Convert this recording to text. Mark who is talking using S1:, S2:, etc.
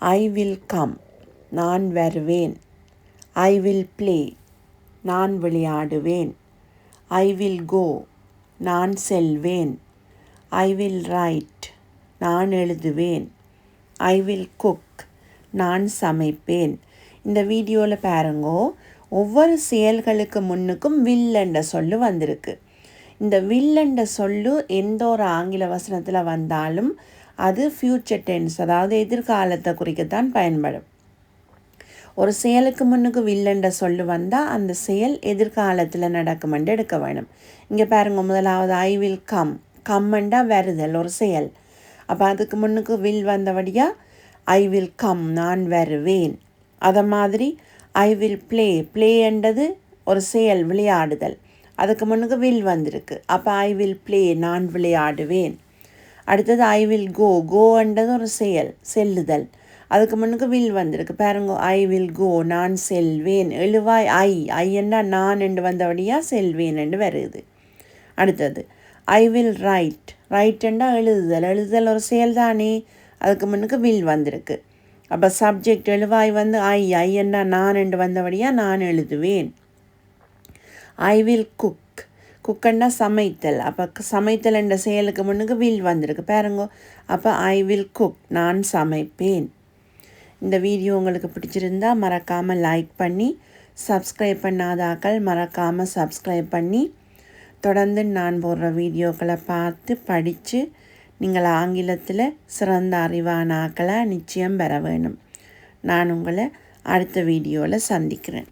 S1: I will come, நான் வருவேன். I will play, நான் விளையாடுவேன். I will go, நான் செல்வேன். I will write, நான் எழுதுவேன். I will cook, நான் சமைப்பேன். இந்த வீடியோவில் பாருங்கோ, ஒவ்வொரு செயல்களுக்கு முன்னுக்கும் will என்ற சொல்லு வந்திருக்கு. இந்த will என்ற சொல்லு எந்த ஒரு ஆங்கில வசனத்தில் வந்தாலும் அது ஃப்யூச்சர் டென்ஸ், அதாவது எதிர்காலத்தை குறிக்கத்தான் பயன்படும். ஒரு செயலுக்கு முன்னுக்கு will என்ற சொல்லு வந்தால் அந்த செயல் எதிர்காலத்தில் நடக்குமென்று எடுக்க வேணும். இங்கே பாருங்க, முதலாவது I will come, கம்மெண்டா வருதல் ஒரு செயல். அப்போ அதுக்கு முன்னுக்கு will வந்தபடியாக I will come, நான் வருவேன். அதை மாதிரி I will play, play என்றது ஒரு செயல், விளையாடுதல். அதுக்கு முன்னுக்கு will வந்திருக்கு. அப்போ I will play, நான் விளையாடுவேன். அடுத்தது I will go, go என்றது ஒரு செயல், செல்லுதல். அதுக்கு முன்னுக்கு will வந்திருக்கு. பாருங்க, I will go, நான் செல்வேன். எழுவாய் I என்றா நான் என்று வந்தபடியாக செல்வேன் என்று வருது. அடுத்தது I will write, write என்றா எழுதுதல், எழுதுதல் ஒரு செயல் தானே. அதுக்கு முன்னுக்கு will வந்திருக்கு. அப்போ சப்ஜெக்ட் எழுவாய் வந்து I என்றா நான் என்று வந்தபடியாக நான் எழுதுவேன். I will cook, குக்கண்டா சமைத்தல். அப்போ சமைத்தல் என்ற செயலுக்கு முன்னுக்கு will வந்திருக்கு பாருங்க. அப்போ I will cook, நான் சமைப்பேன். இந்த வீடியோ உங்களுக்கு பிடிச்சிருந்தா மறக்காமல் லைக் பண்ணி, சப்ஸ்கிரைப் பண்ணாதாக்கள் மறக்காமல் சப்ஸ்கிரைப் பண்ணி, தொடர்ந்து நான் போடுற வீடியோக்களை பார்த்து படித்து நீங்கள் ஆங்கிலத்தில் சிறந்த அறிவான ஆக்களை நிச்சயம் பெற வேணும். நான் உங்களை அடுத்த வீடியோவில் சந்திக்கிறேன்.